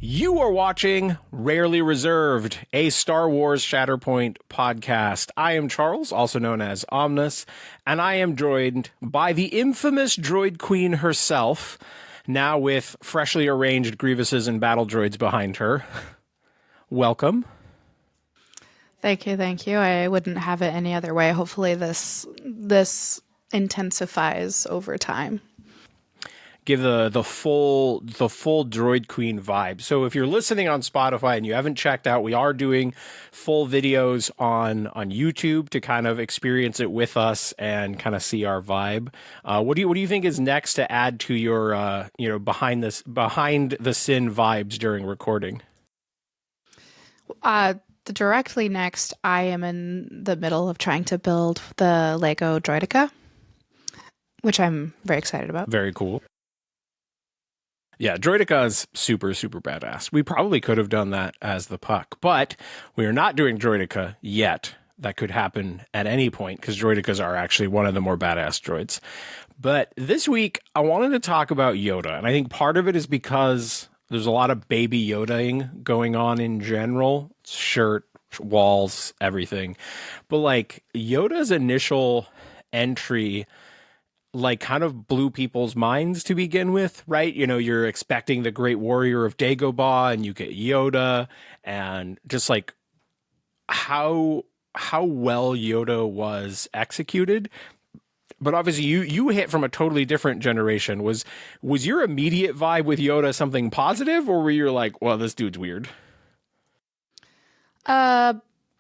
You are watching Rarely Reserved, a Star Wars Shatterpoint podcast. I am Charles, also known as Omnus, and I am joined by the infamous droid queen herself, now with freshly arranged Grievuses and battle droids behind her. Welcome. Thank you. I wouldn't have it any other way. Hopefully this intensifies over time. Give the full droid queen vibe. So if you're listening on Spotify and you haven't checked out, we are doing full videos on YouTube to kind of experience it with us and kind of see our vibe. What do you think is next to add to your behind the sin vibes during recording? Directly next, I am in the middle of trying to build the Lego Droideka, which I'm very excited about. Very cool. Yeah, Droideka is super, super badass. We probably could have done that as the puck, but we are not doing Droideka yet. That could happen at any point because Droidekas are actually one of the more badass droids. But this week, I wanted to talk about Yoda, and I think part of it is because there's a lot of baby Yodaing going on in general. Shirt, walls, everything. But like Yoda's initial entry kind of blew people's minds to begin with, right? You know, you're expecting the great warrior of Dagobah and you get Yoda, and just like how well Yoda was executed. But obviously you hit from a totally different generation. Was your immediate vibe with Yoda something positive, or were you like, well, this dude's weird? I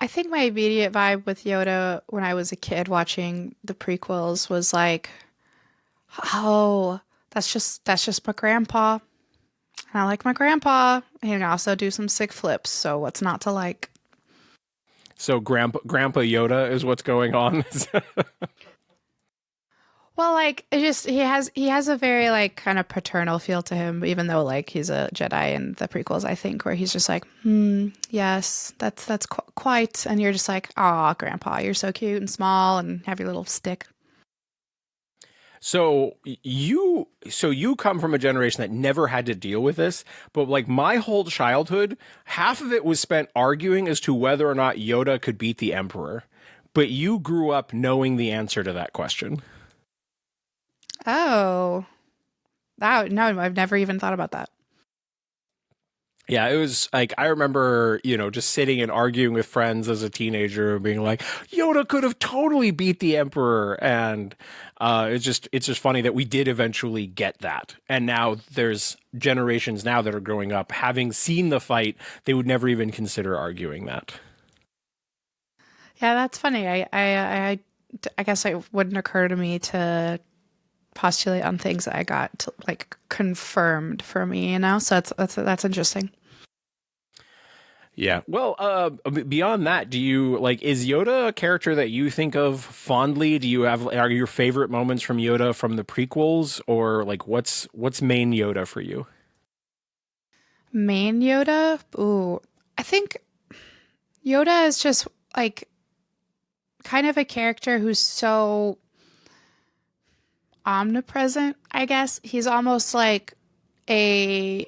think my immediate vibe with Yoda when I was a kid watching the prequels was like, oh, that's just my grandpa. And I like my grandpa. He can also do some sick flips, so what's not to like? So Grandpa Yoda is what's going on. Well, like he has a very like kind of paternal feel to him, even though like he's a Jedi in the prequels, I think, where he's just like, yes, that's quite, and you're just like, aw, grandpa, you're so cute and small and have your little stick. So you come from a generation that never had to deal with this, but like my whole childhood, half of it was spent arguing as to whether or not Yoda could beat the Emperor. But you grew up knowing the answer to that question. Oh, no, I've never even thought about that. Yeah, it was like, I remember, just sitting and arguing with friends as a teenager and being like, Yoda could have totally beat the Emperor. And it's just funny that we did eventually get that. And now there's generations now that are growing up, having seen the fight, they would never even consider arguing that. Yeah, that's funny. I guess it wouldn't occur to me to postulate on things that I got to, like, confirmed for me, so that's interesting. Yeah. Well, beyond that, do you is Yoda a character that you think of fondly? Do you are your favorite moments from Yoda from the prequels, or like what's main Yoda for you? Main Yoda? Ooh, I think Yoda is just like kind of a character who's so omnipresent, I guess. He's almost like a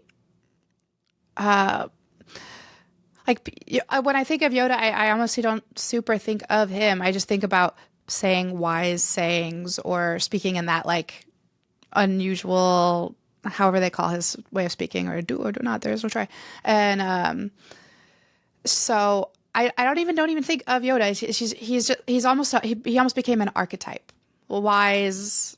when I think of Yoda, I honestly don't super think of him. I just think about saying wise sayings or speaking in that like unusual, however they call his way of speaking, or do or do not. There's no try. And so I don't even think of Yoda. He almost became an archetype, wise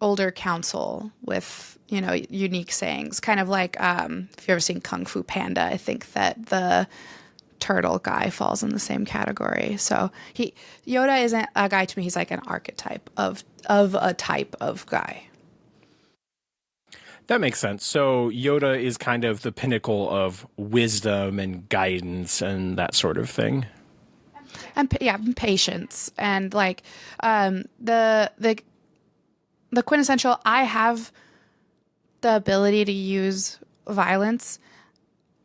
older counsel with unique sayings, kind of like if you've ever seen Kung Fu Panda, I think that the turtle guy falls in the same category. So Yoda isn't a guy to me, he's like an archetype of a type of guy. That makes sense. So Yoda is kind of the pinnacle of wisdom and guidance and that sort of thing. And patience and like the quintessential, I have the ability to use violence,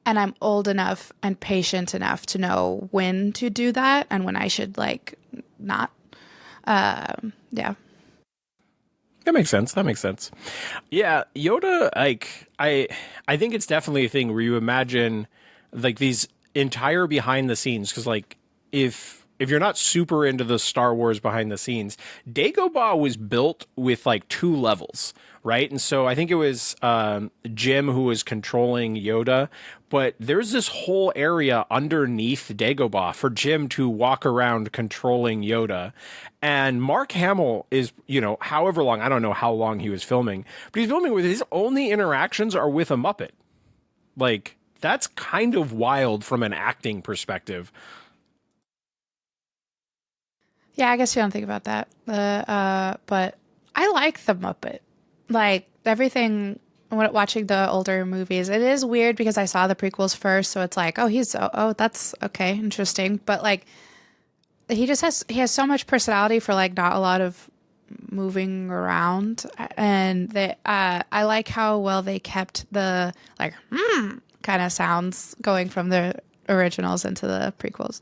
and I'm old enough and patient enough to know when to do that and when I should like not. Yeah. That makes sense. That makes sense. Yeah, Yoda, like I think it's definitely a thing where you imagine like these entire behind the scenes, because like if you're not super into the Star Wars behind the scenes, Dagobah was built with like two levels, right? And so I think it was Jim who was controlling Yoda, but there's this whole area underneath Dagobah for Jim to walk around controlling Yoda. And Mark Hamill is, however long, I don't know how long he was filming, but he's filming with his only interactions are with a Muppet. Like, that's kind of wild from an acting perspective. Yeah, I guess you don't think about that. But I like the Muppet. Like everything when watching the older movies, it is weird because I saw the prequels first, so it's like, that's okay, interesting. But like he has so much personality for like not a lot of moving around, and I like how well they kept the like kind of sounds going from the originals into the prequels.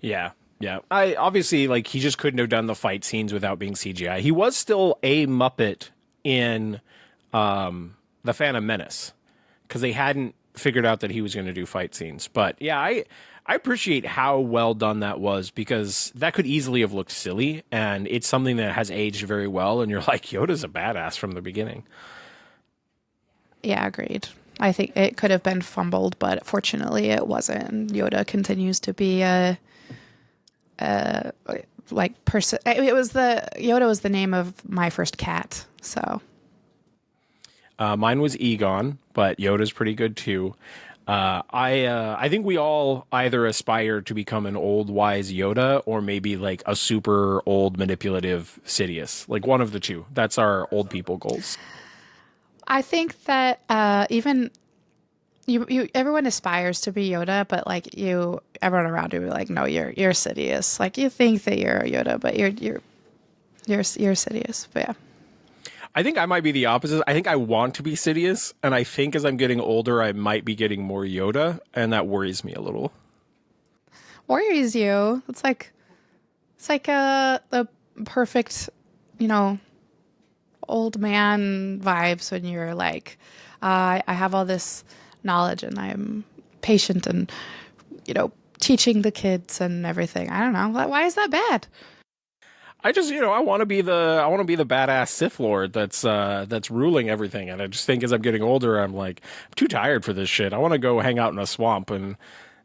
Yeah. Yeah. I obviously like he just couldn't have done the fight scenes without being CGI. He was still a Muppet in the Phantom Menace because they hadn't figured out that he was going to do fight scenes. But yeah, I appreciate how well done that was because that could easily have looked silly, and it's something that has aged very well. And you're like, Yoda's a badass from the beginning. Yeah, agreed. I think it could have been fumbled, but fortunately it wasn't. And Yoda continues to be like person. It was the Yoda was the name of my first cat. So Mine was Egon, but Yoda's pretty good too. I think we all either aspire to become an old wise Yoda or maybe like a super old manipulative Sidious, like one of the two. That's our old people goals. I think that even you everyone aspires to be Yoda, but like everyone around you will be like, no, you're Sidious. Like you think that you're a Yoda, but you're Sidious. But yeah. I think I might be the opposite. I think I want to be Sidious, and I think as I'm getting older, I might be getting more Yoda, and that worries me a little. Worries you. It's like the perfect, you know, old man vibes when you're like, I have all this knowledge and I'm patient and, teaching the kids and everything. I don't know. Why is that bad? I just, I want to be the badass Sith Lord that's ruling everything, and I just think as I'm getting older, I'm like, I'm too tired for this shit. I want to go hang out in a swamp and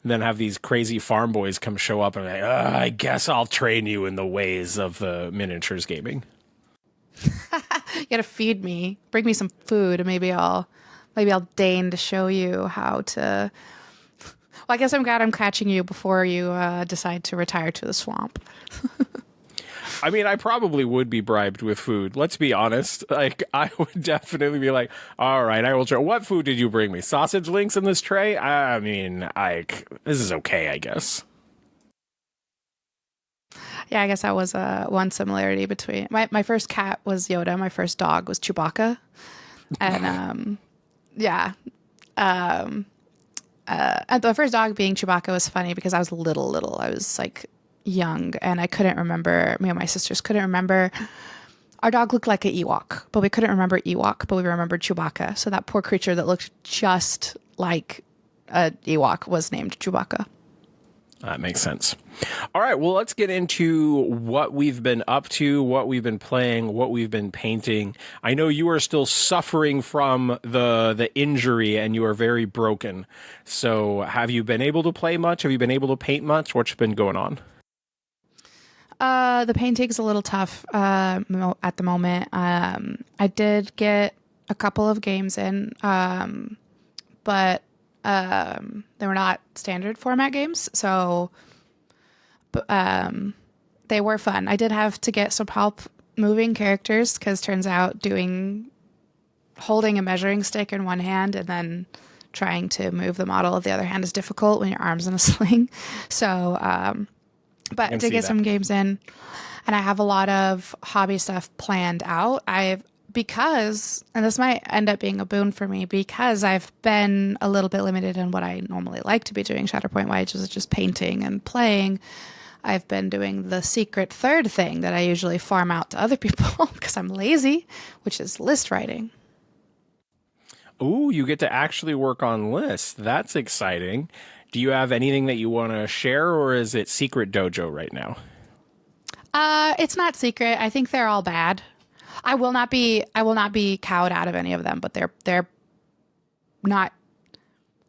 then have these crazy farm boys come show up and like, I guess I'll train you in the ways of the miniatures gaming. You gotta feed me, bring me some food, and maybe I'll deign to show you how to. Well, I guess I'm glad I'm catching you before you decide to retire to the swamp. I mean, I probably would be bribed with food. Let's be honest. Like, I would definitely be like, all right, I will try. What food did you bring me? Sausage links in this tray? I mean, this is okay, I guess. Yeah, I guess that was one similarity between my first cat was Yoda, my first dog was Chewbacca, and yeah, and the first dog being Chewbacca was funny because I was little. I was like young, and I couldn't remember. Me and my sisters couldn't remember. Our dog looked like an Ewok, but we couldn't remember Ewok, but we remembered Chewbacca. So that poor creature that looked just like a Ewok was named Chewbacca. That makes sense. All right, well, let's get into what we've been up to, what we've been playing, what we've been painting. I know you are still suffering from the injury and you are very broken. So have you been able to play much? Have you been able to paint much? What's been going on? The painting's a little tough at the moment. I did get a couple of games in, but they were not standard format games, so they were fun. I did have to get some help moving characters because turns out holding a measuring stick in one hand and then trying to move the model with the other hand is difficult when your arm's in a sling. So, but I did get some games in, and I have a lot of hobby stuff planned out. And this might end up being a boon for me because I've been a little bit limited in what I normally like to be doing Shatterpoint wise, which is just painting and playing. I've been doing the secret third thing that I usually farm out to other people because I'm lazy, which is list writing. Ooh, you get to actually work on lists. That's exciting. Do you have anything that you want to share, or is it secret dojo right now? It's not secret. I think they're all bad. I will not be cowed out of any of them, but they're not.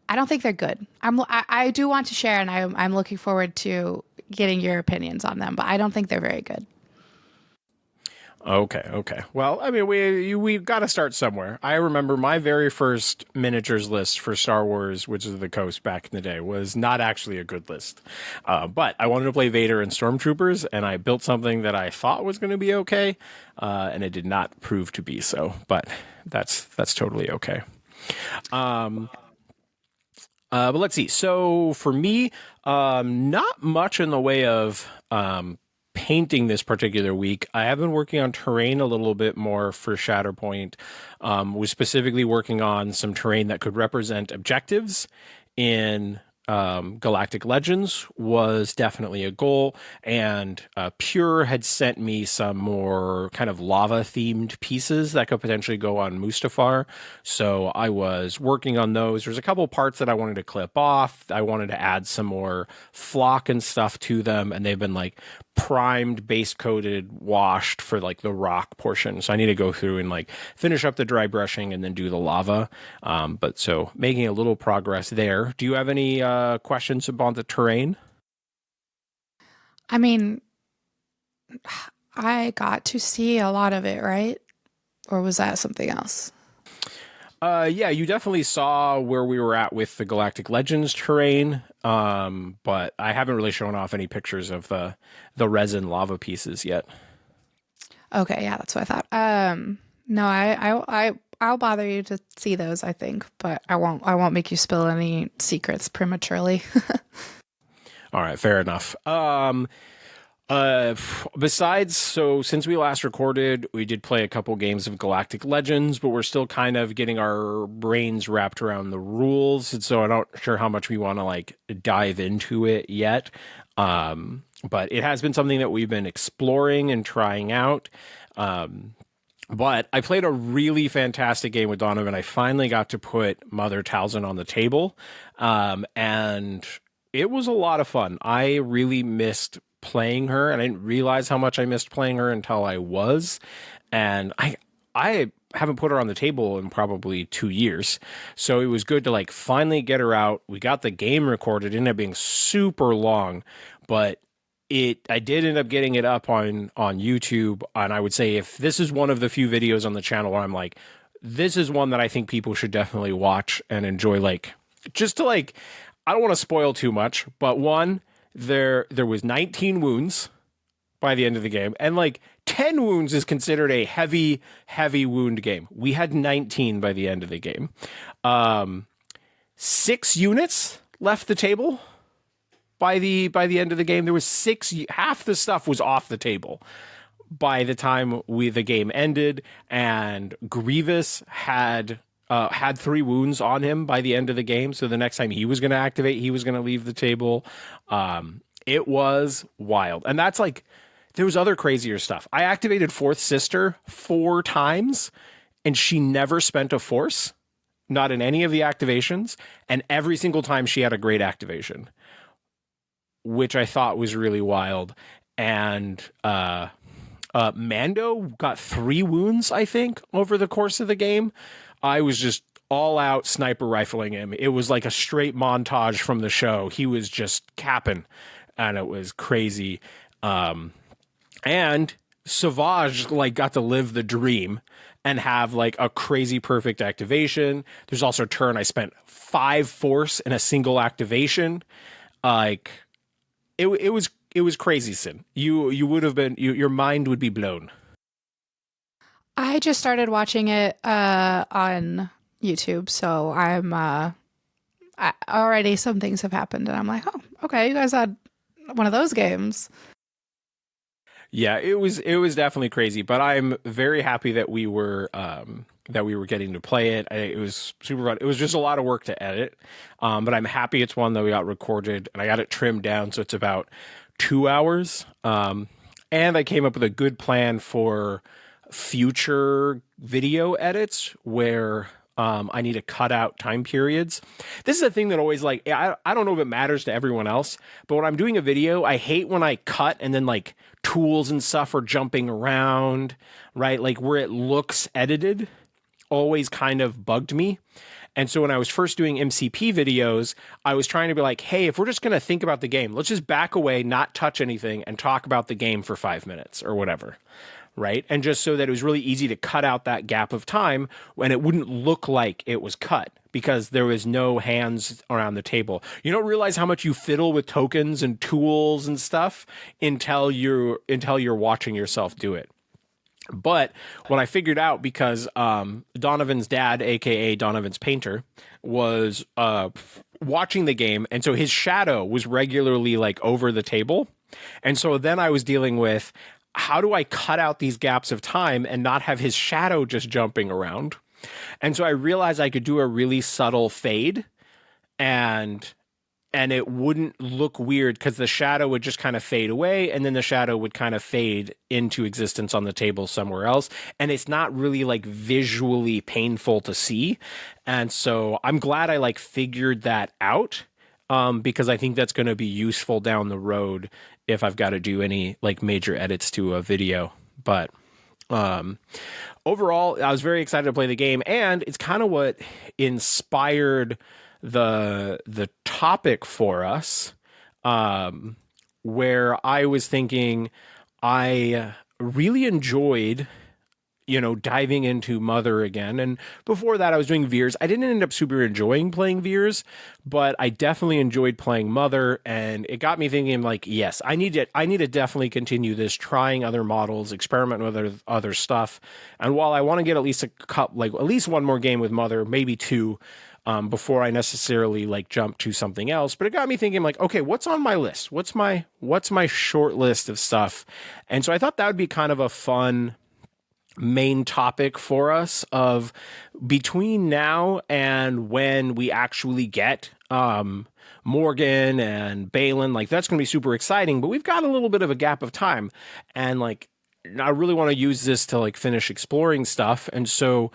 I don't think they're good. I do want to share, and I'm looking forward to getting your opinions on them, but I don't think they're very good. Okay, okay. Well, I mean, we've got to start somewhere. I remember my very first miniatures list for Star Wars, Wizards of the Coast back in the day, was not actually a good list. But I wanted to play Vader and Stormtroopers, and I built something that I thought was going to be okay, and it did not prove to be so. But that's totally okay. But let's see. So for me, not much in the way of painting this particular week. I have been working on terrain a little bit more for Shatterpoint. Was specifically working on some terrain that could represent objectives in Galactic Legends was definitely a goal, and Pure had sent me some more kind of lava themed pieces that could potentially go on Mustafar. So I was working on those. There's a couple parts that I wanted to clip off. I wanted to add some more flock and stuff to them, and they've been like primed, base coated, washed for like the rock portion. So I need to go through and like finish up the dry brushing and then do the lava. But so making a little progress there. Do you have any questions about the terrain? I mean, I got to see a lot of it, right? Or was that something else? Yeah, you definitely saw where we were at with the Galactic Legends terrain, but I haven't really shown off any pictures of the resin lava pieces yet. Okay, yeah, that's what I thought. No, I'll bother you to see those, I think, but I won't make you spill any secrets prematurely. All right, fair enough. Besides, so since we last recorded, we did play a couple games of Galactic Legends, but we're still kind of getting our brains wrapped around the rules, and so I'm not sure how much we want to like dive into it yet. But it has been something that we've been exploring and trying out. But I played a really fantastic game with Donovan. I finally got to put Mother Talzin on the table, and it was a lot of fun. I really missed playing her, and I didn't realize how much I missed playing her until I was. And I haven't put her on the table in probably 2 years, so it was good to like finally get her out. We got the game recorded. It ended up being super long, but I did end up getting it up on YouTube. And I would say if this is one of the few videos on the channel where I'm like, this is one that I think people should definitely watch and enjoy, like just to like, I don't want to spoil too much, but one, there was 19 wounds by the end of the game, and like 10 wounds is considered a heavy wound game. We had 19 by the end of the game. 6 units left the table by the end of the game. There was six. Half the stuff was off the table by the time the game ended, and Grievous had 3 wounds on him by the end of the game. So the next time he was going to activate, he was going to leave the table. It was wild. And that's like, there was other crazier stuff. I activated Fourth Sister 4 times, and she never spent a force, not in any of the activations. And every single time she had a great activation, which I thought was really wild. And Mando got 3 wounds, I think, over the course of the game. I was just all out sniper rifling him. It was like a straight montage from the show. He was just capping, and it was crazy. And Savage like got to live the dream and have like a crazy perfect activation. There's also a turn I spent 5 force in a single activation. Like it was crazy, Sin. You would have been, your mind would be blown. I just started watching it on YouTube, so already some things have happened, and I'm like, oh, okay, you guys had one of those games. Yeah, it was definitely crazy, but I'm very happy that we were getting to play it. It was super fun. It was just a lot of work to edit, but I'm happy it's one that we got recorded and I got it trimmed down, so it's about 2 hours. And I came up with a good plan for future video edits where I need to cut out time periods. This is a thing that always like I don't know if it matters to everyone else, but when I'm doing a video, I hate when I cut and then like tools and stuff are jumping around, right? Like where it looks edited always kind of bugged me. And so when I was first doing MCP videos, I was trying to be like, hey, if we're just going to think about the game, let's just back away, not touch anything, and talk about the game for 5 minutes or whatever. Right. And just so that it was really easy to cut out that gap of time when it wouldn't look like it was cut because there was no hands around the table. You don't realize how much you fiddle with tokens and tools and stuff until you're watching yourself do it. But what I figured out, because Donovan's dad, aka Donovan's painter, was watching the game, and so his shadow was regularly like over the table. And so then I was dealing with, how do I cut out these gaps of time and not have his shadow just jumping around? And so I realized I could do a really subtle fade, and it wouldn't look weird because the shadow would just kind of fade away, and then the shadow would kind of fade into existence on the table somewhere else. And it's not really like visually painful to see. And so I'm glad I like figured that out, because I think that's going to be useful down the road if I've got to do any like major edits to a video. But overall, I was very excited to play the game, and it's kind of what inspired the topic for us, where I was thinking I really enjoyed, diving into Mother again. And before that, I was doing Veers. I didn't end up super enjoying playing Veers, but I definitely enjoyed playing Mother. And it got me thinking, like, yes, I need to definitely continue this, trying other models, experiment with other stuff. And while I want to get at least at least one more game with Mother, maybe two, before I necessarily like jump to something else. But it got me thinking, like, okay, what's on my list? What's my short list of stuff? And so I thought that would be kind of a fun main topic for us, of between now and when we actually get Morgan and Balin. Like, that's going to be super exciting, but we've got a little bit of a gap of time, and like I really want to use this to like finish exploring stuff. And so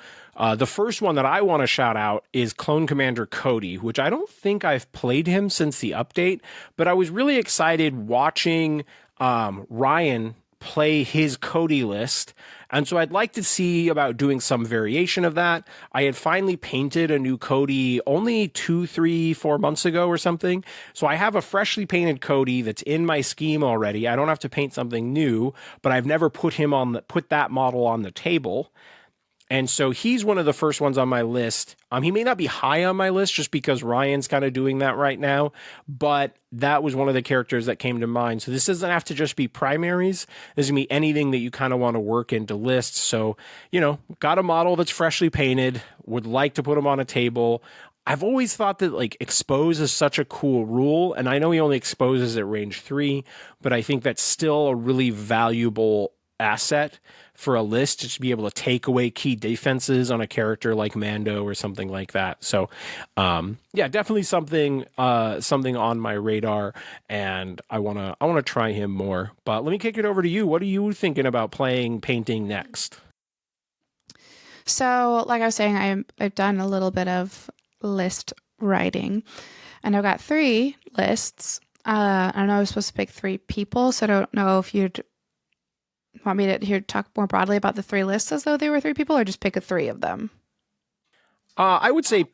the first one that I want to shout out is Clone Commander Cody, which I don't think I've played him since the update, but I was really excited watching Ryan play his Cody list. And so I'd like to see about doing some variation of that. I had finally painted a new Cody only 2, 3, 4 months ago or something. So I have a freshly painted Cody that's in my scheme already. I don't have to paint something new, but I've never put that model on the table. And so he's one of the first ones on my list. He may not be high on my list just because Ryan's kind of doing that right now, but that was one of the characters that came to mind. So this doesn't have to just be primaries. This can be anything that you kind of want to work into lists. So, got a model that's freshly painted, would like to put him on a table. I've always thought that like expose is such a cool rule, and I know he only exposes at range 3, but I think that's still a really valuable asset for a list, to be able to take away key defenses on a character like Mando or something like that. So definitely something on my radar, and I want to try him more. But let me kick it over to you. What are you thinking about painting next? So, like I was saying, I've done a little bit of list writing, and I've got 3 lists. I know I was supposed to pick 3 people, so I don't know if you'd want me to talk more broadly about the 3 lists as though they were 3 people, or just pick 3 of them. I would say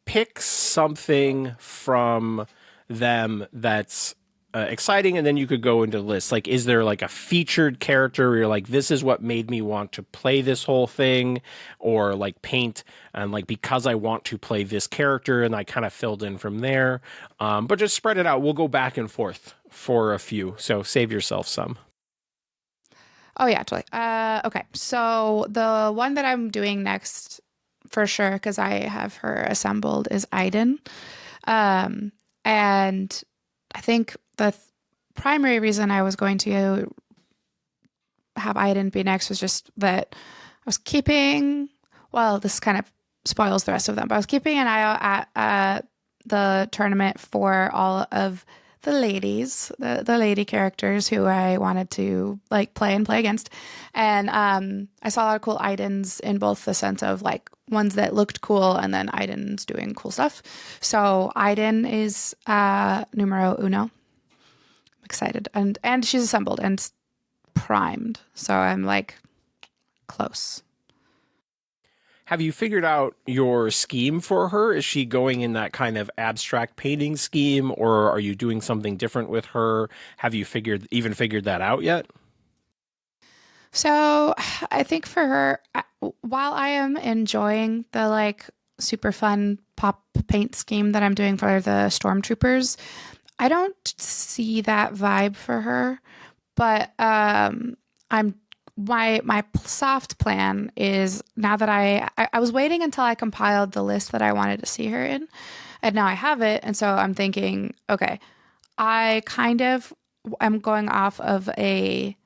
pick something from them that's exciting, and then you could go into lists. Like, is there like a featured character where you're like, this is what made me want to play this whole thing, or like paint and like, because I want to play this character, and I kind of filled in from there. But just spread it out. We'll go back and forth for a few, so save yourself some. Oh yeah, totally. Okay, so the one that I'm doing next for sure, because I have her assembled, is Iden. And I think the primary reason I was going to have Iden be next was just that I was keeping, well, this kind of spoils the rest of them, but I was keeping an eye out at the tournament for all of the ladies, the lady characters who I wanted to like play and play against. And I saw a lot of cool items in both the sense of like ones that looked cool and then items doing cool stuff. So Iden is numero uno. I'm excited. And she's assembled and primed. So I'm like close. Have you figured out your scheme for her? Is she going in that kind of abstract painting scheme, or are you doing something different with her? Have you figured that out yet? So I think for her, while I am enjoying the like super fun pop paint scheme that I'm doing for the stormtroopers, I don't see that vibe for her. But I'm my soft plan is now that I was waiting until I compiled the list that I wanted to see her in, and now I have it, and so I'm thinking, okay, I kind of am going off of a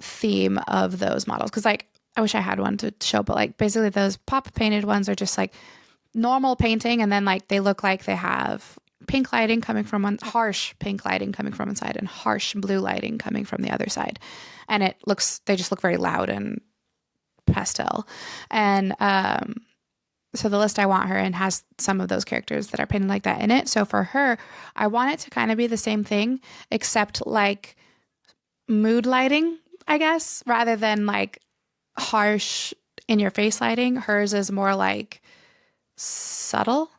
theme of those models because like I wish I had one to show, but like basically those pop painted ones are just like normal painting, and then like they look like they have pink lighting coming from one, harsh pink lighting coming from one side and harsh blue lighting coming from the other side, and they just look very loud and pastel. And so the list I want her in has some of those characters that are painted like that in it. So for her, I want it to kind of be the same thing except like mood lighting, I guess, rather than like harsh in your face lighting. Hers is more like subtle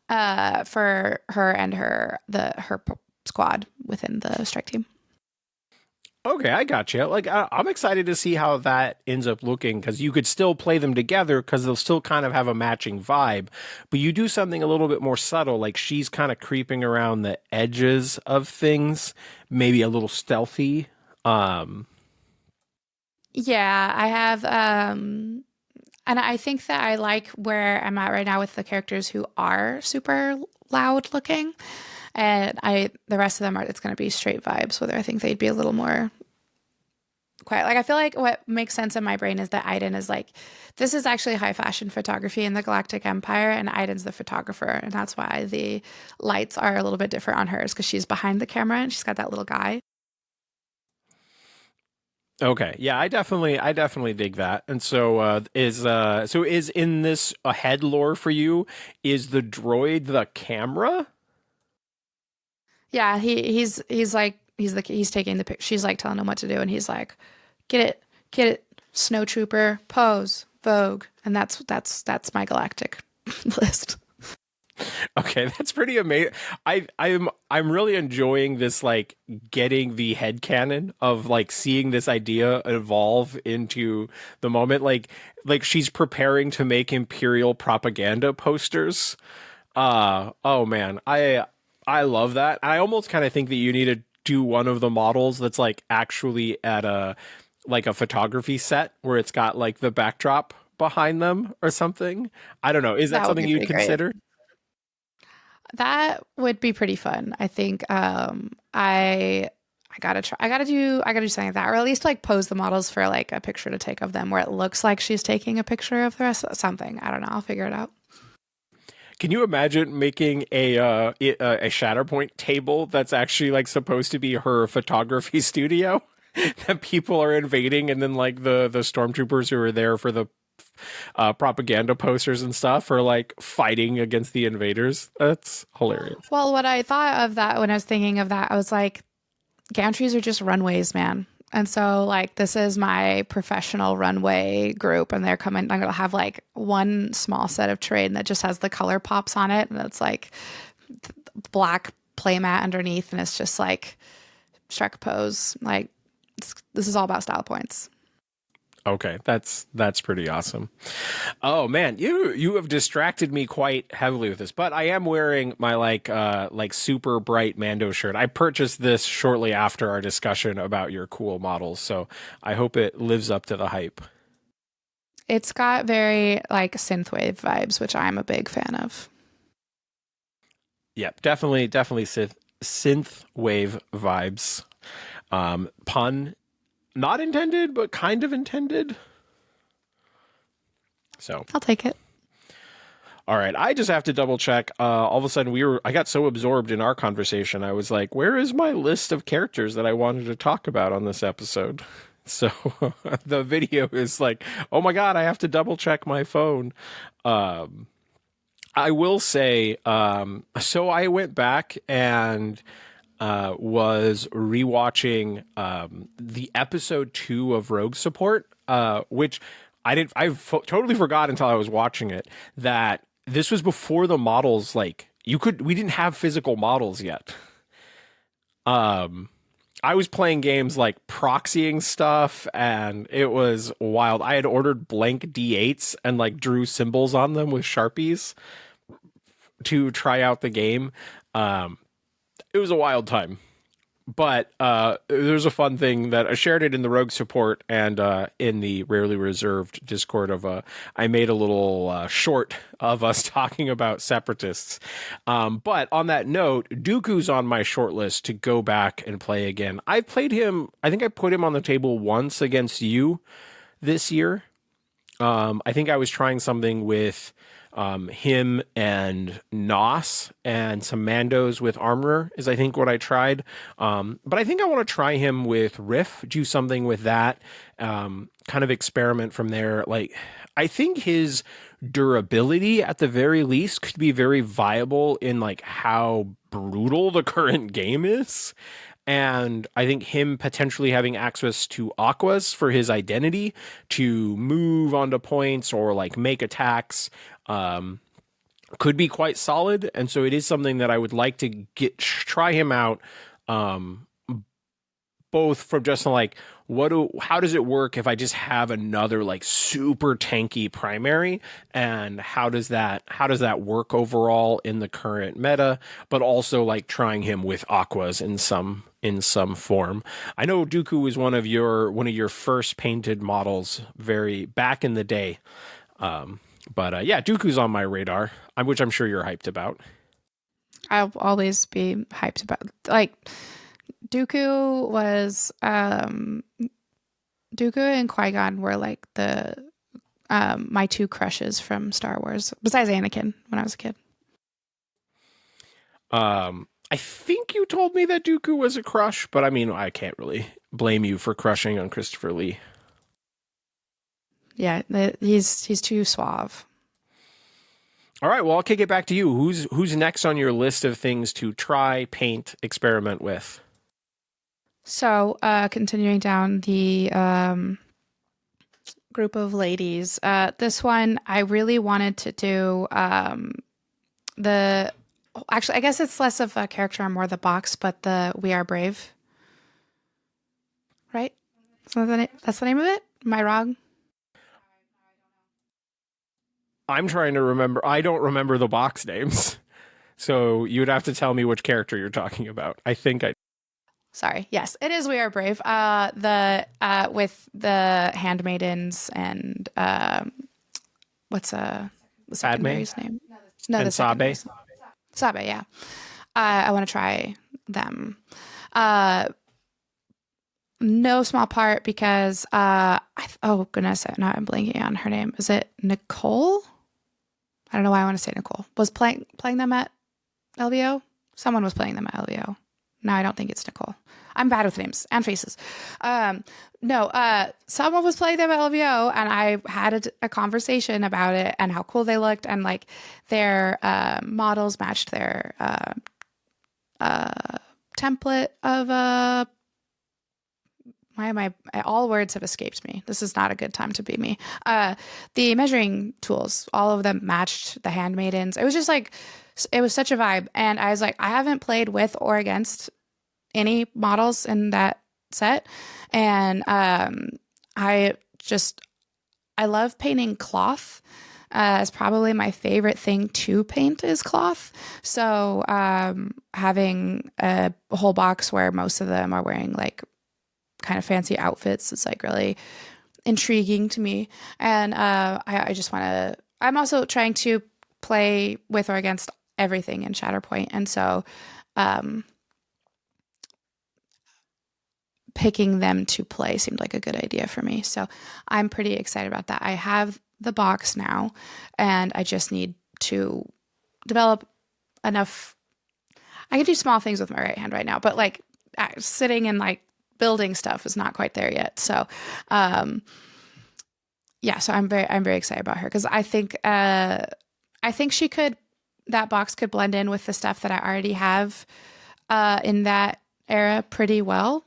for her and her squad within the strike team. Okay, I got you. Like, I'm excited to see how that ends up looking because you could still play them together because they'll still kind of have a matching vibe. But you do something a little bit more subtle, like she's kind of creeping around the edges of things, maybe a little stealthy. Um, Yeah, I have and I think that I like where I'm at right now with the characters who are super loud looking. And the rest of them are, it's going to be straight vibes, whether I think they'd be a little more quiet. Like, I feel like what makes sense in my brain is that Iden is like, this is actually high fashion photography in the Galactic Empire, and Iden's the photographer. And that's why the lights are a little bit different on hers because she's behind the camera and she's got that little guy. okay, yeah, I definitely dig that. And so, is in this a head lore for you? Is the droid the camera? Yeah, he's like, he's taking the pic. She's like telling him what to do. And he's like, get it, snowtrooper, pose, Vogue. And that's my galactic list. Okay, that's pretty amazing. I'm really enjoying this, like getting the headcanon of like seeing this idea evolve into the moment. Like she's preparing to make Imperial propaganda posters. Oh man, I love that. I almost kind of think that you need to do one of the models that's like actually at a like a photography set where it's got like the backdrop behind them or something. I don't know. Is that That would something be you'd pretty great. consider? That would be pretty fun. I think I gotta try. I gotta do something like that, or at least like pose the models for like a picture to take of them where it looks like she's taking a picture of the rest. Something I don't know. I'll figure it out. Can you imagine making a Shatterpoint table that's actually like supposed to be her photography studio that people are invading, and then like the stormtroopers who are there for the propaganda posters and stuff are like fighting against the invaders? That's hilarious. Well, what I thought of that when I was thinking of that, I was like, gantries are just runways, man. And so, like, this is my professional runway group, and they're coming. I'm gonna have like one small set of terrain that just has the color pops on it, and it's like black playmat underneath, and it's just like Shrek pose. Like, this is all about style points. Okay, that's pretty awesome. Oh man, you have distracted me quite heavily with this, but I am wearing my like super bright Mando shirt. I purchased this shortly after our discussion about your cool models, so I hope it lives up to the hype. It's got very like synthwave vibes, which I'm a big fan of. Yep, definitely synth wave vibes. Pun not intended, but kind of intended. So I'll take it. All right, I just have to double check. All of a sudden, I got so absorbed in our conversation, I was like, "Where is my list of characters that I wanted to talk about on this episode?" So the video is like, "Oh my God, I have to double check my phone." Um, I will say, so I went back and was rewatching the episode 2 of Rogue Support, which totally forgot until I was watching it that this was before the models. Like we didn't have physical models yet. Um, I was playing games like proxying stuff, and it was wild. I had ordered blank D8s and like drew symbols on them with Sharpies to try out the game. Um, it was a wild time. But there's a fun thing that I shared it in the Rogue support and in the Rarely Reserved Discord of I made a little short of us talking about separatists. But on that note, Dooku's on my short list to go back and play again. I played him. I think I put him on the table once against you this year. I think I was trying something with him and Nos and some Mandos with Armorer is I think what I tried. But I think I want to try him with Riff, do something with that, kind of experiment from there. Like I think his durability at the very least could be very viable in like how brutal the current game is. And I think him potentially having access to aquas for his identity to move onto points or like make attacks could be quite solid. And so it is something that I would like to try him out, um, both from just like how does it work if I just have another like super tanky primary, and how does that work overall in the current meta, but also like trying him with aquas in some form. I know Dooku was one of your first painted models very back in the day. But yeah, Dooku's on my radar, which I'm sure you're hyped about. I'll always be hyped about like Dooku was Dooku and Qui-Gon were like the my two crushes from Star Wars, besides Anakin when I was a kid. I think you told me that Dooku was a crush, but I mean, I can't really blame you for crushing on Christopher Lee. Yeah, he's too suave. All right, well, I'll kick it back to you. Who's next on your list of things to try, paint, experiment with? So, continuing down the group of ladies, this one I really wanted to do the. Actually, I guess it's less of a character and more the box, but the We Are Brave, right? So that's the name of it. Am I wrong? I'm trying to remember. I don't remember the box names. So you'd have to tell me which character you're talking about. I think I Sorry. Yes, it is We Are Brave. The with the handmaidens and what's the Padme secondary's name? No, and the Sabe. secondary's Sabe. Yeah, I want to try them. Uh, no small part because oh goodness, now I'm blanking on her name. Is it Nicole? I don't know why I want to say Nicole. Was playing them at LVO? Someone was playing them at LVO. No, I don't think it's Nicole. I'm bad with names and faces. No, someone was playing them at LVO, and I had a conversation about it and how cool they looked, and like their models matched their template of why am I all words have escaped me. This is not a good time to be me. The measuring tools, all of them matched the handmaidens. It was just like it was such a vibe, and I was like, I haven't played with or against any models in that set, and I love painting cloth. It's probably my favorite thing to paint is cloth. So having a whole box where most of them are wearing like kind of fancy outfits is like really intriguing to me. And I just want to. I'm also trying to play with or against everything in Shatterpoint, and so picking them to play seemed like a good idea for me. So I'm pretty excited about that. I have the box now, and I just need to develop enough. I can do small things with my right hand right now, but like sitting and like building stuff is not quite there yet. So, yeah, so I'm very excited about her because I think she could that box could blend in with the stuff that I already have in that era pretty well.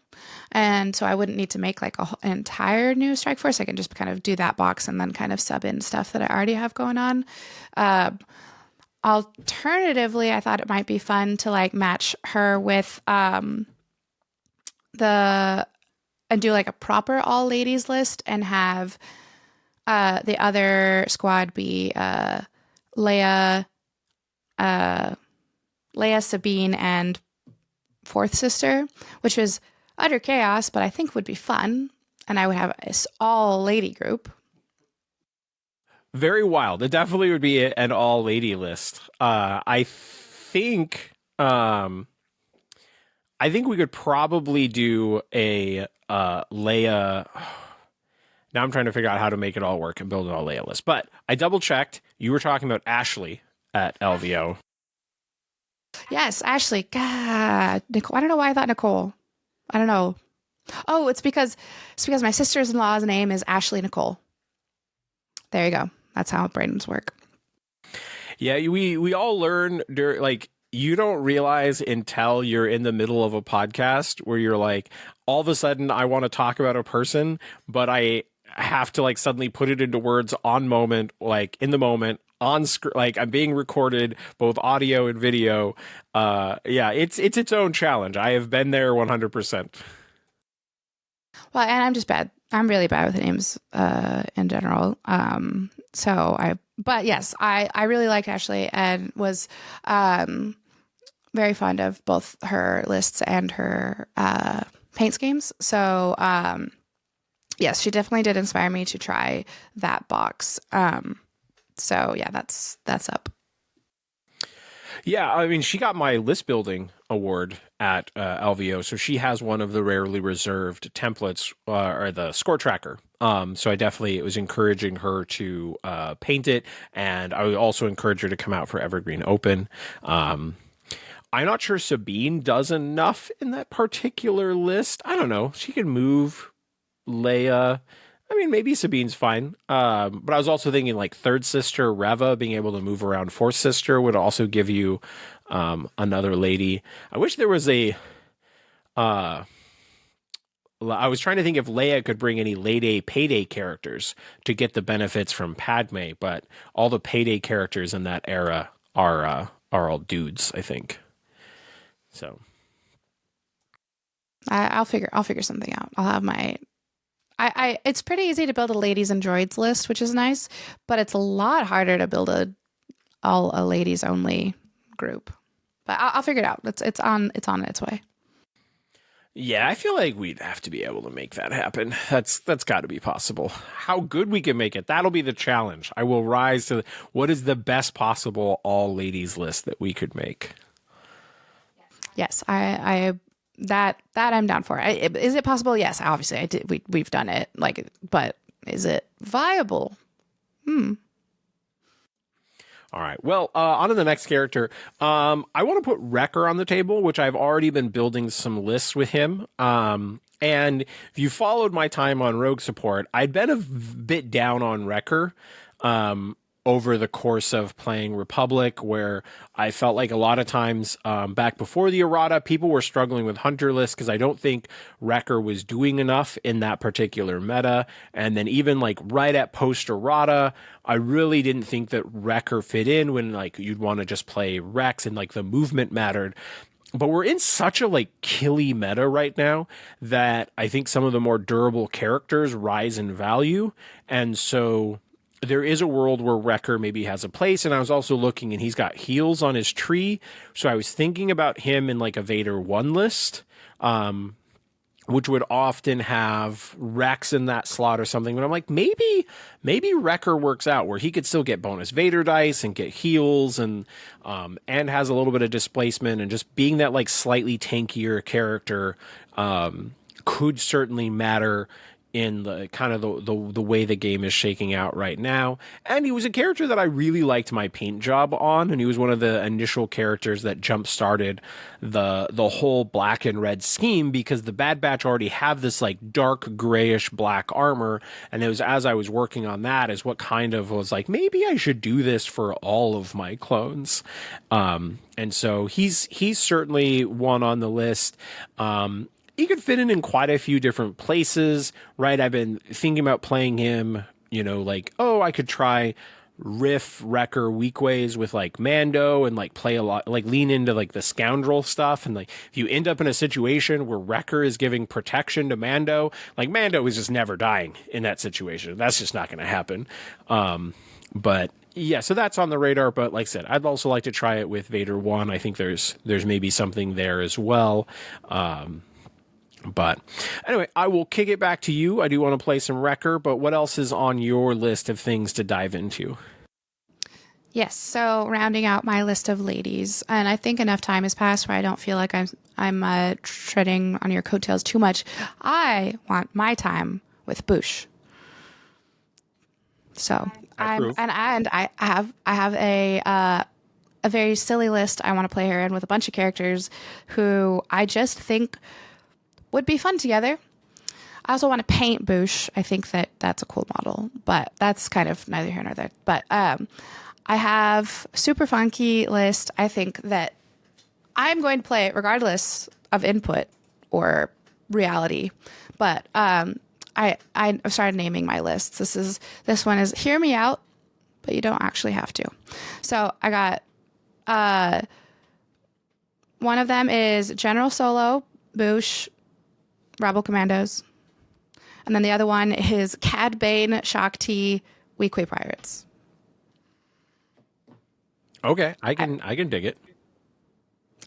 And so I wouldn't need to make like an entire new Strike Force. I can just kind of do that box and then kind of sub in stuff that I already have going on. Alternatively, I thought it might be fun to like match her with the and do like a proper all ladies list and have the other squad be Leia, Sabine, and fourth sister, which was utter chaos, but I think would be fun. And I would have this all lady group. Very wild. It definitely would be an all lady list. I think we could probably do a Leia. Now I'm trying to figure out how to make it all work and build an all Leia list. But I double checked. You were talking about Ashley at LVO. Yes, Ashley. God, Nicole. I don't know why I thought Nicole. I don't know. Oh, it's because my sister-in-law's name is Ashley Nicole. There you go. That's how brains work. Yeah, we all learn like you don't realize until you're in the middle of a podcast where you're like, all of a sudden I want to talk about a person, but I have to like suddenly put it into words on moment, like in the moment on screen, like I'm being recorded, both audio and video. Yeah, it's its own challenge. I have been there 100%. Well, and I'm just bad. I'm really bad with names in general. But yes, I really liked Ashley and was very fond of both her lists and her paint schemes. So yes, she definitely did inspire me to try that box. So yeah, that's up. Yeah, I mean, she got my list building award at LVO, so she has one of the rarely reserved templates or the score tracker. So it was encouraging her to paint it, and I would also encourage her to come out for Evergreen Open. I'm not sure Sabine does enough in that particular list. I don't know. She can move Leia. I mean, maybe Sabine's fine. But I was also thinking like third sister Reva being able to move around fourth sister would also give you another lady. I wish there was I was trying to think if Leia could bring any Lady Payday characters to get the benefits from Padme, but all the Payday characters in that era are all dudes, I think. So I'll figure something out. I'll have my it's pretty easy to build a ladies and droids list, which is nice, but it's a lot harder to build a ladies only group. But I'll figure it out. It's on its way. yeah, I feel like we'd have to be able to make that happen. That's got to be possible. How good we can make it, that'll be the challenge. I will rise to what is the best possible all ladies list that we could make. Yes, I that I'm down for. Is it possible? Yes, obviously I did. We've done it. Like, but is it viable? All right. Well, on to the next character. I want to put Wrecker on the table, which I've already been building some lists with him. And if you followed my time on Rogue Support, I'd been a bit down on Wrecker over the course of playing Republic, where I felt like a lot of times back before the errata, people were struggling with Hunter lists because I don't think Wrecker was doing enough in that particular meta. And then even like right at post errata, I really didn't think that Wrecker fit in when like you'd want to just play Rex and like the movement mattered. But we're in such a like killy meta right now that I think some of the more durable characters rise in value. And so there is a world where Wrecker maybe has a place, and I was also looking, and he's got heals on his tree, so I was thinking about him in like a Vader 1 list, which would often have Rex in that slot or something, but I'm like, maybe Wrecker works out where he could still get bonus Vader dice and get heals and has a little bit of displacement, and just being that like slightly tankier character could certainly matter in the kind of the way the game is shaking out right now. And he was a character that I really liked my paint job on, and he was one of the initial characters that jump started the whole black and red scheme, because the Bad Batch already have this like dark grayish black armor, and it was as I was working on that is what kind of was like, maybe I should do this for all of my clones. And so he's certainly one on the list. He could fit in quite a few different places, right? I've been thinking about playing him, like, oh, I could try Riff, Wrecker, Weakways with like Mando and like play a lot, like lean into like the scoundrel stuff. And like, if you end up in a situation where Wrecker is giving protection to Mando, like Mando is just never dying in that situation. That's just not going to happen. But yeah, so that's on the radar. But like I said, I'd also like to try it with Vader 1. I think there's maybe something there as well. But anyway, I will kick it back to you. I do want to play some Wrecker, but what else is on your list of things to dive into? Yes, so rounding out my list of ladies, and I think enough time has passed where I don't feel like I'm treading on your coattails too much. I want my time with Bush. So I have a very silly list I want to play her in with a bunch of characters who I just think would be fun together. I also want to paint Bush. I think that's a cool model, but that's kind of neither here nor there. But I have super funky list. I think that I'm going to play it regardless of input or reality. But I started naming my lists. This one is hear me out, but you don't actually have to. So I got one of them is General Solo, Bush, Rebel Commandos. And then the other one is Cad Bane, Shaak Ti, Weequay Pirates. Okay, I can dig it.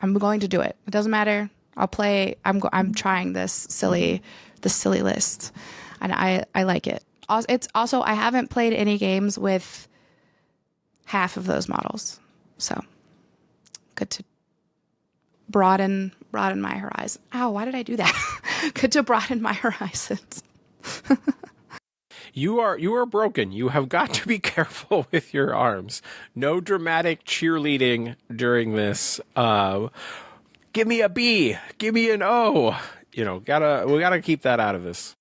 I'm going to do it. It doesn't matter. I'll play. I'm trying this silly list, and I like it. It's also I haven't played any games with half of those models, so good to broaden my horizon. Ow, why did I do that? Good to broaden my horizons. You are broken. You have got to be careful with your arms. No dramatic cheerleading during this. Give me a B. Give me an O. We gotta keep that out of this.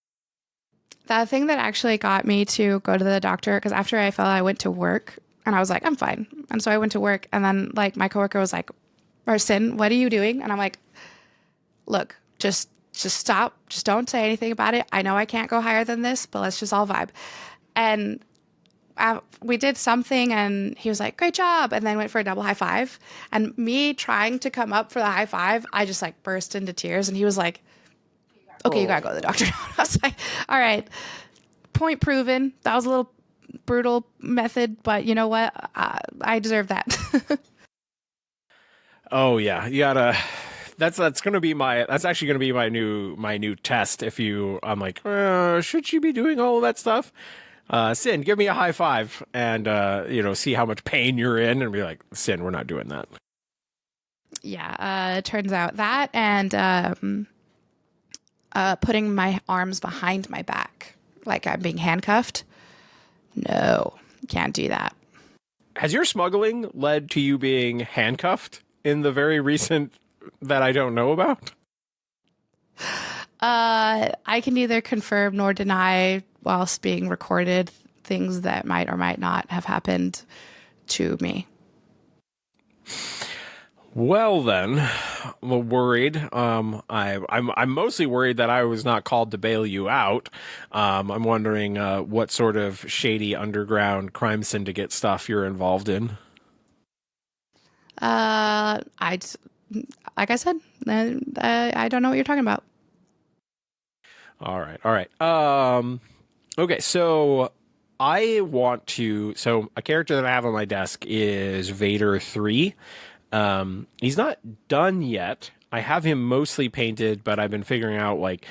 The thing that actually got me to go to the doctor, because after I fell, I went to work and I was like, I'm fine. And so I went to work, and then like my coworker was like, Marcin, what are you doing? And I'm like, look, just stop. Just don't say anything about it. I know I can't go higher than this, but let's just all vibe. And we did something, and he was like, great job. And then went for a double high five. And me trying to come up for the high five, I just like burst into tears. And he was like, okay, you gotta go to the doctor. I was like, all right, point proven. That was a little brutal method, but you know what? I deserve that. Oh yeah, you gotta. That's actually gonna be my new test. I'm like, should you be doing all of that stuff? Sin, give me a high five, and see how much pain you're in, and be like, Sin, we're not doing that. Yeah, it turns out that, and putting my arms behind my back, like I'm being handcuffed. No, can't do that. Has your smuggling led to you being handcuffed in the very recent that I don't know about? I can neither confirm nor deny whilst being recorded things that might or might not have happened to me. Well then, I'm worried. I'm mostly worried that I was not called to bail you out. I'm wondering what sort of shady underground crime syndicate stuff you're involved in. Like I said, I don't know what you're talking about. All right. Okay, so so a character that I have on my desk is Vader 3. He's not done yet. I have him mostly painted, but I've been figuring out like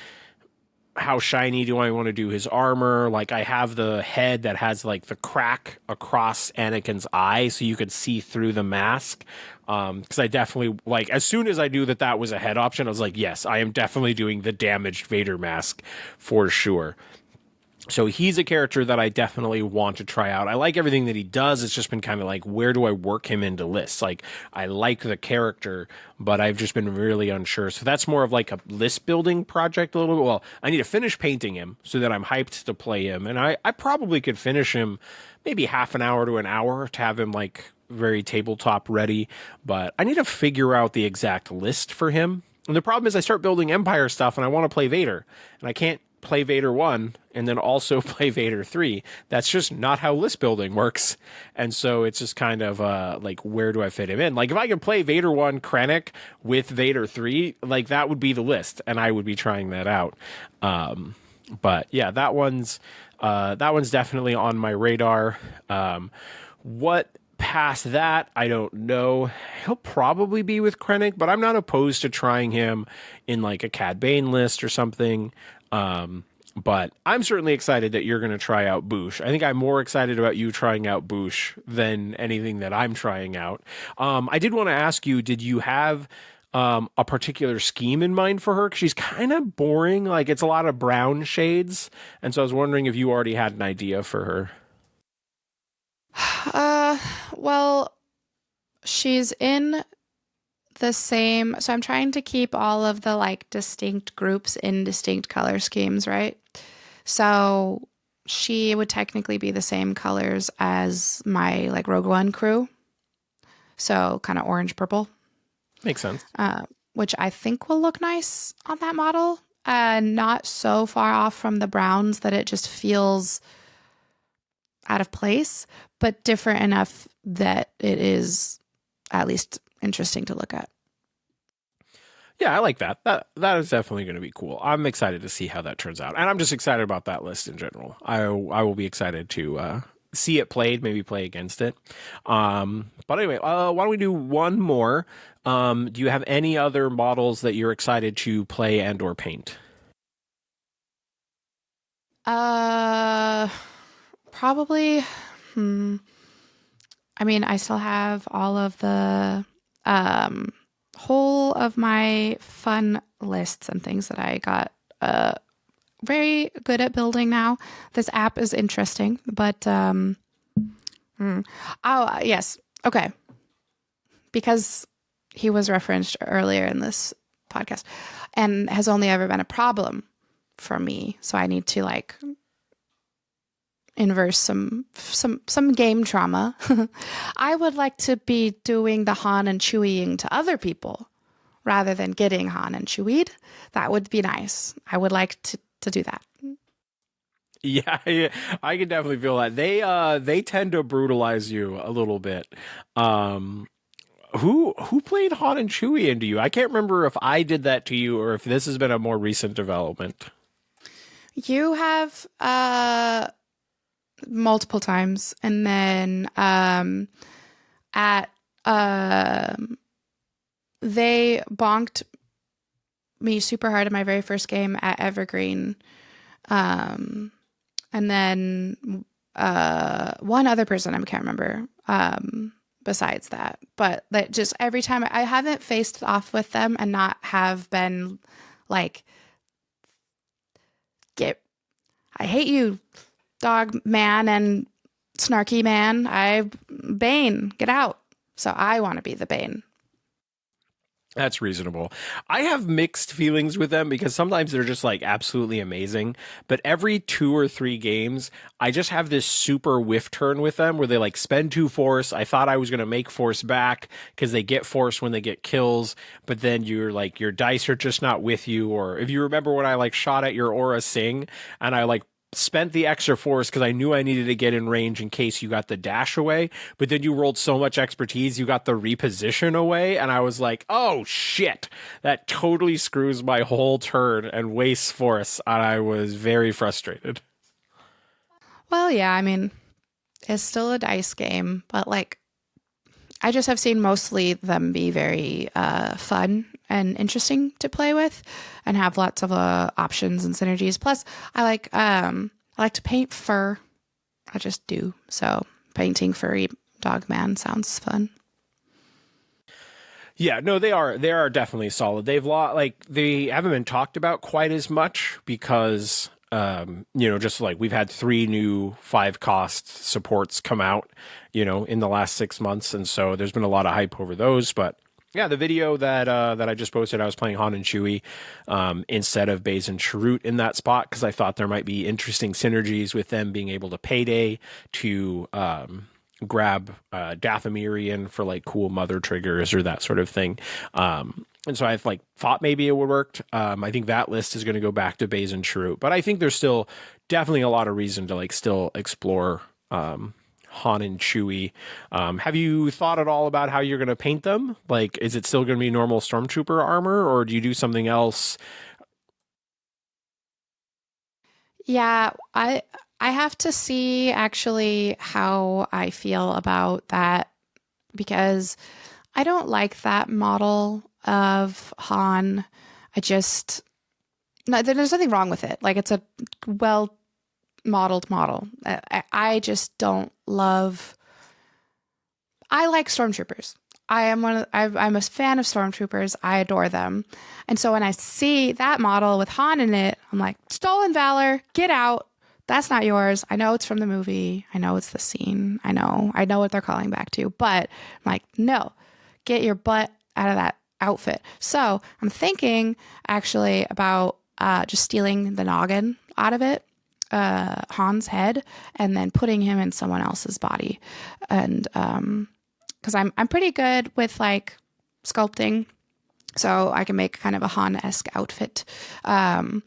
how shiny do I want to do his armor. Like I have the head that has like the crack across Anakin's eye so you could see through the mask. Because I definitely like as soon as I knew that was a head option, I was like, yes, I am definitely doing the damaged Vader mask for sure. So he's a character that I definitely want to try out. I like everything that he does. It's just been kind of like, where do I work him into lists? Like, I like the character, but I've just been really unsure. So that's more of like a list building project a little bit. Well, I need to finish painting him so that I'm hyped to play him. And I probably could finish him maybe half an hour to an hour to have him like very tabletop ready. But I need to figure out the exact list for him. And the problem is I start building Empire stuff and I want to play Vader. And I can't play Vader 1 and then also play Vader 3. That's just not how list building works. And so it's just kind of like, where do I fit him in? Like, if I could play Vader 1 Krennic with Vader 3, like, that would be the list, and I would be trying that out. But yeah, that one's definitely on my radar. What past that, I don't know. He'll probably be with Krennic, but I'm not opposed to trying him in like a Cad Bane list or something. But I'm certainly excited that you're going to try out Boosh. I think I'm more excited about you trying out Boosh than anything that I'm trying out. I did want to ask you, did you have a particular scheme in mind for her? 'Cause she's kind of boring. Like, it's a lot of brown shades. And so I was wondering if you already had an idea for her. Well, she's in the same. So I'm trying to keep all of the like distinct groups in distinct color schemes, right? So she would technically be the same colors as my like Rogue One crew. So kind of orange purple, Makes sense. which I think will look nice on that model. Not so far off from the browns that it just feels out of place, but different enough that it is at least interesting to look at. Yeah, I like that. That is definitely going to be cool. I'm excited to see how that turns out, and I'm just excited about that list in general. I will be excited to see it played, maybe play against it. But anyway, why don't we do one more? Do you have any other models that you're excited to play and or paint? Probably. I mean, I still have all of the whole of my fun lists and things that I got very good at building now. This app is interesting, but oh yes, okay, because he was referenced earlier in this podcast and has only ever been a problem for me, so I need to like inverse some game trauma. I would like to be doing the Han and Chewieing to other people rather than getting Han and Chewied. That would be nice. I would like to do that. Yeah, yeah, I can definitely feel that. They tend to brutalize you a little bit. Who played Han and Chewie into you? I can't remember if I did that to you or if this has been a more recent development. You have multiple times, and then at they bonked me super hard in my very first game at Evergreen, and then one other person I can't remember besides that, but that just every time I haven't faced off with them and not have been like, I hate you, dog man and snarky man. Bane, get out. So I want to be the Bane. That's reasonable. I have mixed feelings with them because sometimes they're just like absolutely amazing, but every 2 or 3 games, I just have this super whiff turn with them where they like spend 2 force. I thought I was going to make force back because they get force when they get kills, but then you're like, your dice are just not with you. Or if you remember when I like shot at your Aura Sing and I like spent the extra force because I knew I needed to get in range in case you got the dash away, but then you rolled so much expertise, you got the reposition away, and I was like, oh shit, that totally screws my whole turn and wastes force, and I was very frustrated. Well, yeah, I mean, it's still a dice game, but like, I just have seen mostly them be very fun and interesting to play with, and have lots of options and synergies. Plus, I like to paint fur. I just do. So painting furry dog man sounds fun. Yeah, no, they are definitely solid. They haven't been talked about quite as much because Just like we've had 3 new 5 cost supports come out, in the last 6 months. And so there's been a lot of hype over those. But yeah, the video that I just posted, I was playing Han and Chewie instead of Baze and Chirrut in that spot because I thought there might be interesting synergies with them being able to payday to grab Dathomirian for like cool mother triggers or that sort of thing. And so I've like thought maybe it would work. I think that list is going to go back to Baze and Chirrut, but I think there's still definitely a lot of reason to like still explore Han and Chewie. Have you thought at all about how you're going to paint them? Like, is it still going to be normal Stormtrooper armor, or do you do something else? Yeah, I have to see actually how I feel about that because I don't like that model of Han. I just no, there's nothing wrong with it. Like it's a well modeled model. I just don't love. I like stormtroopers. I'm a fan of stormtroopers. I adore them, and so when I see that model with Han in it, I'm like, stolen valor, get out. That's not yours. I know it's from the movie. I know it's the scene. I know what they're calling back to. But I'm like, no, get your butt out of that outfit. So I'm thinking actually about just stealing the noggin out of it, Han's head, and then putting him in someone else's body, and because I'm pretty good with like sculpting, so I can make kind of a Han-esque outfit, and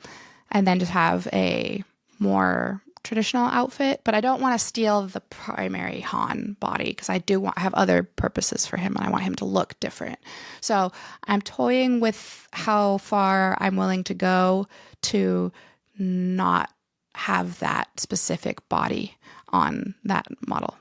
then just have a more traditional outfit. But I don't want to steal the primary Han body because I do have other purposes for him, and I want him to look different. So I'm toying with how far I'm willing to go to not have that specific body on that model.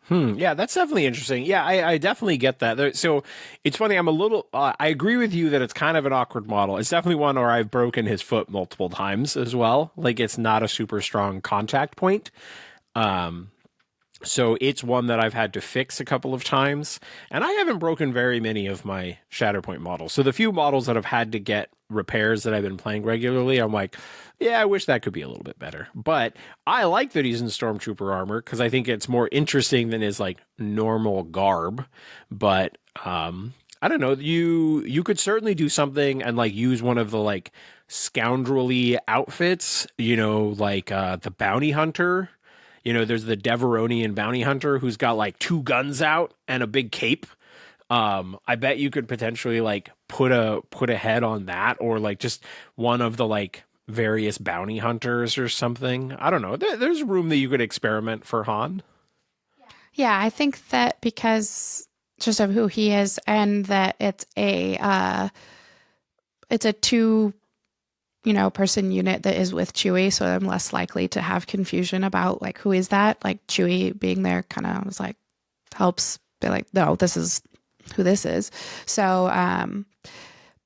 Yeah, that's definitely interesting. Yeah, I definitely get that. So it's funny. I agree with you that it's kind of an awkward model. It's definitely one where I've broken his foot multiple times as well. Like it's not a super strong contact point. Um, So it's one that I've had to fix a couple of times, and I haven't broken very many of my Shatterpoint models. So the few models that have had to get repairs that I've been playing regularly, I'm like, yeah, I wish that could be a little bit better. But I like that he's in Stormtrooper armor because I think it's more interesting than his like normal garb. But I don't know, you could certainly do something and like use one of the like scoundrelly outfits, like the bounty hunter. There's the Deveronian bounty hunter who's got like 2 guns out and a big cape. I bet you could potentially like put a head on that, or like just one of the like various bounty hunters or something. I don't know. There's room that you could experiment for Han. Yeah, I think that because just of who he is, and that it's a two person unit that is with Chewie, so I'm less likely to have confusion about like who is that. Like Chewie being there kind of was like helps be like, no, this is who this is. So,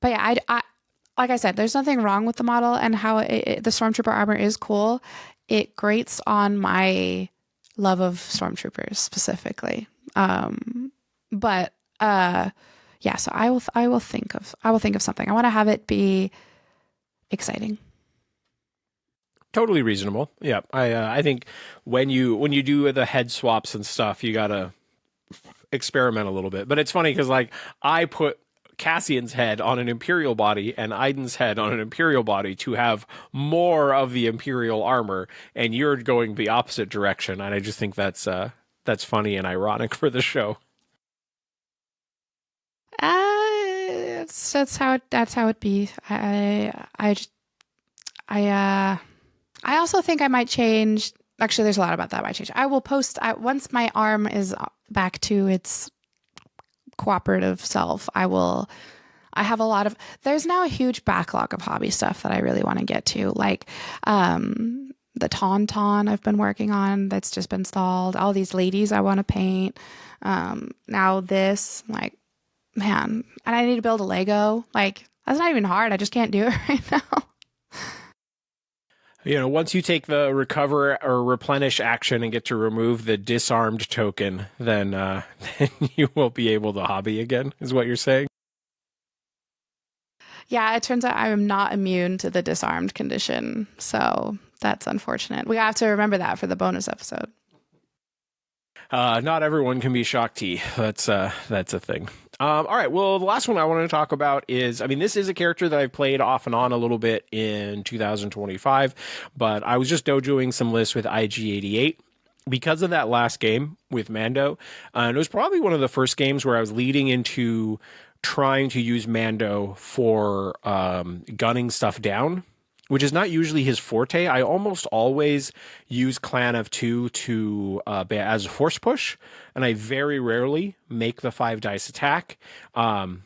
but yeah, I like I said, there's nothing wrong with the model and how the Stormtrooper armor is cool. It grates on my love of Stormtroopers specifically. But yeah, so I will think of something. I want to have it be exciting. Totally reasonable. Yeah, I think when you do the head swaps and stuff, you gotta experiment a little bit. But it's funny because like I put Cassian's head on an Imperial body and Aiden's head on an Imperial body to have more of the Imperial armor, and you're going the opposite direction. And I just think that's funny and ironic for the show. That's how it be. I also think I might change. Actually, there's a lot about that I might change. I will post once my arm is back to its cooperative self. I have a lot of. There's now a huge backlog of hobby stuff that I really want to get to, like the Tauntaun I've been working on that's just been stalled. All these ladies I want to paint. Now this, like, man, and I need to build a Lego. Like that's not even hard. I just can't do it right now. Once you take the recover or replenish action and get to remove the disarmed token, then then you will be able to hobby again, is what you're saying. Yeah, it turns out I am not immune to the disarmed condition. So that's unfortunate. We have to remember that for the bonus episode. Not everyone can be Shock T. That's a thing. All right. Well, the last one I want to talk about is, I mean, this is a character that I've played off and on a little bit in 2025, but I was just dojoing some lists with IG88 because of that last game with Mando. And it was probably one of the first games where I was leading into trying to use Mando for gunning stuff down, which is not usually his forte. I almost always use Clan of Two to as a force push, and I very rarely make the 5 dice attack. But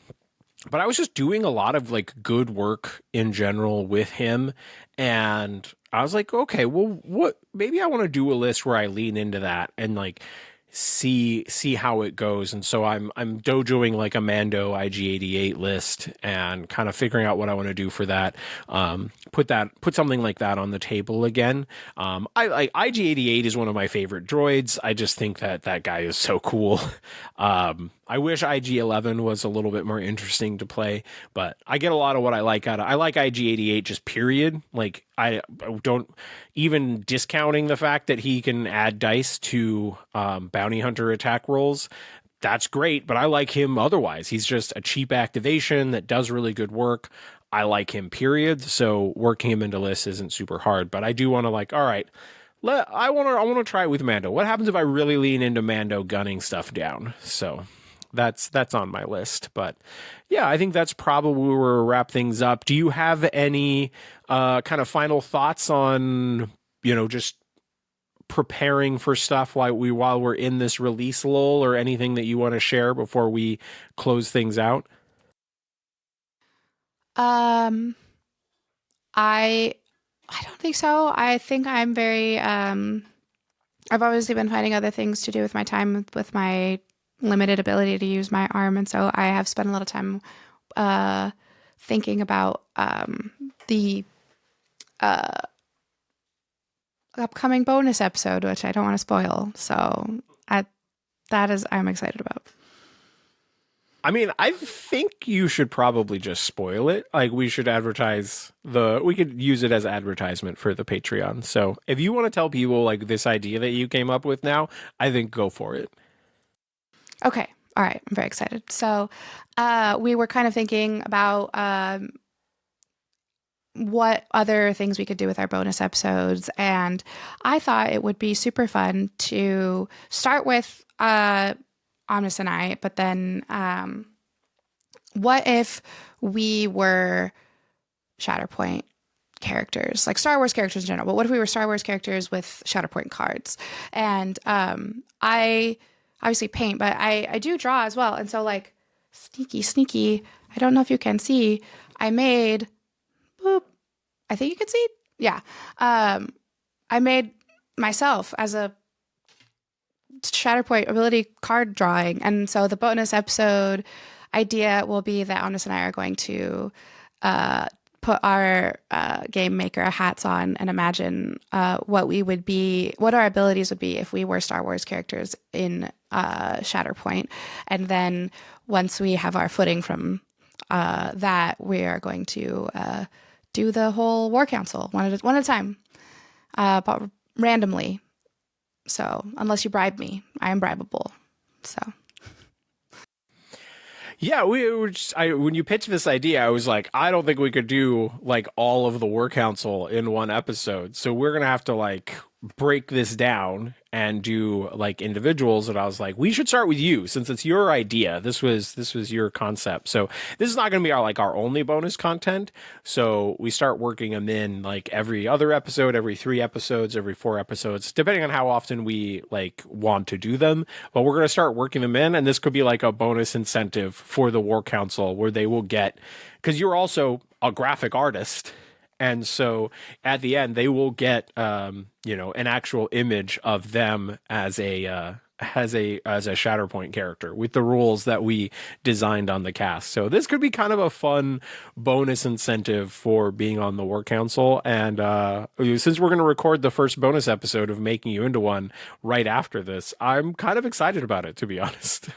I was just doing a lot of like good work in general with him, and I was like, okay, well, what? Maybe I want to do a list where I lean into that and like see how it goes. And so I'm dojoing like a Mando IG88 list and kind of figuring out what I want to do for that. Put something like that on the table again. I like IG88 is one of my favorite droids. I just think that guy is so cool. I wish IG11 was a little bit more interesting to play, but I get a lot of what I like out of. I like IG88 just period. Like I don't even discounting the fact that he can add dice to bounty hunter attack rolls. That's great, but I like him otherwise. He's just a cheap activation that does really good work. I like him, period. So working him into lists isn't super hard, but I do want to like, all right, I want to try it with Mando. What happens if I really lean into Mando gunning stuff down? So that's on my list. But yeah, I think that's probably where we'll wrap things up. Do you have any kind of final thoughts on, just preparing for stuff while we're in this release lull, or anything that you want to share before we close things out? Um, I I don't think so. I think I'm very I've obviously been finding other things to do with my time with my limited ability to use my arm, and so I have spent a lot of time thinking about the upcoming bonus episode, which I don't want to spoil. So I'm excited about. I mean, I think you should probably just spoil it. Like, we should we could use it as advertisement for the Patreon. So if you want to tell people like this idea that you came up with now, I think go for it. Okay. All right. I'm very excited. So we were kind of thinking about what other things we could do with our bonus episodes. And I thought it would be super fun to start with Omnus and I, but then what if we were Shatterpoint characters, like Star Wars characters in general, but what if we were Star Wars characters with Shatterpoint cards? And I obviously paint, but I do draw as well. And so like sneaky, I don't know if you can see, I made, boop, I think you can see, yeah. I made myself as a Shatterpoint ability card drawing. And so the bonus episode idea will be that Omnus and I are going to put our game maker hats on and imagine what our abilities would be if we were Star Wars characters in Shatterpoint. And then once we have our footing from that, we are going to do the whole War Council one at a time, but randomly. So unless you bribe me, I am bribable. So. Yeah, when you pitched this idea, I was like, I don't think we could do like all of the War Council in one episode. So we're gonna have to like break this down and do like individuals. And I was like, we should start with you since it's your idea. This was your concept. So this is not gonna be our only bonus content. So we start working them in like every other episode, every 3 episodes, every 4 episodes, depending on how often we like want to do them. But we're gonna start working them in, and this could be like a bonus incentive for the War Council where they will get, because you're also a graphic artist. And so at the end, they will get, an actual image of them as a Shatterpoint character with the rules that we designed on the cast. So this could be kind of a fun bonus incentive for being on the War Council. And since we're going to record the first bonus episode of Making You Into One right after this, I'm kind of excited about it, to be honest.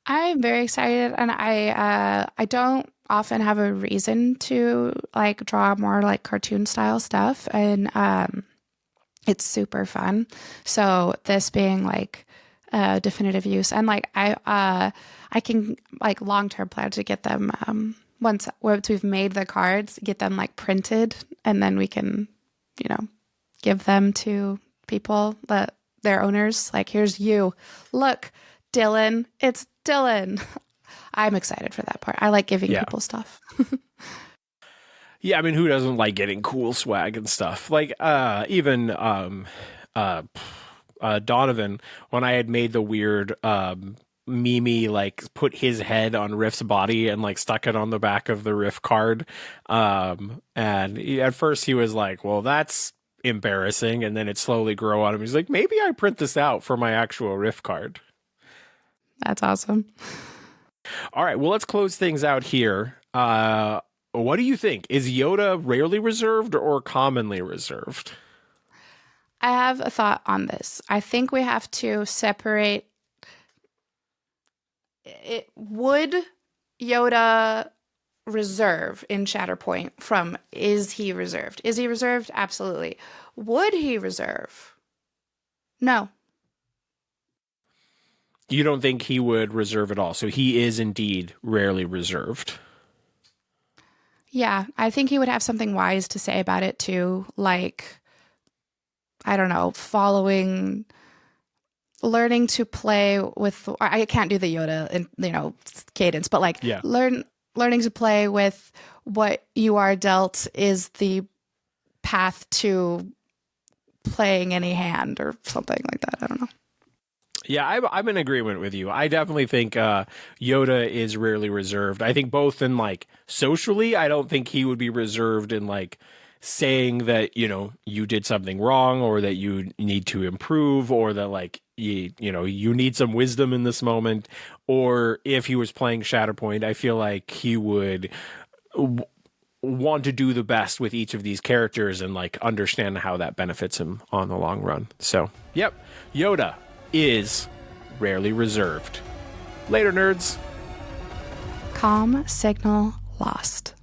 I'm very excited, and I don't often have a reason to like draw more like cartoon style stuff, and it's super fun. So this being like definitive use, and like I can like long term plan to get them once we've made the cards, get them like printed, and then we can, you know, give them to people that their owners. Like, here's you, look, Dylan, it's Dylan. I'm excited for that part. I like giving Yeah. people stuff. Yeah, I mean, who doesn't like getting cool swag and stuff? Like, even uh, Donovan, when I had made the weird Mimi like put his head on Riff's body and like stuck it on the back of the Riff card. And at first he was like, "Well, that's embarrassing," and then it slowly grew on him. He's like, "Maybe I print this out for my actual Riff card." That's awesome. All right, well, let's close things out here. What do you think? Is Yoda rarely reserved or commonly reserved? I have a thought on this. I think we have to separate it. Would Yoda reserve in Shatterpoint from is he reserved? Is he reserved? Absolutely. Would he reserve? No. You don't think he would reserve at all. So he is indeed rarely reserved. Yeah, I think he would have something wise to say about it too. Like, I don't know, learning to play with. I can't do the Yoda and cadence, but like Yeah. learning to play with what you are dealt is the path to playing any hand or something like that. I don't know. Yeah, I'm in agreement with you. I definitely think Yoda is rarely reserved. I think both in like socially, I don't think he would be reserved in like saying that, you did something wrong or that you need to improve or that like you need some wisdom in this moment. Or if he was playing Shatterpoint, I feel like he would want to do the best with each of these characters and like understand how that benefits him on the long run. So, yep, Yoda is rarely reserved. Later, nerds. Calm signal lost.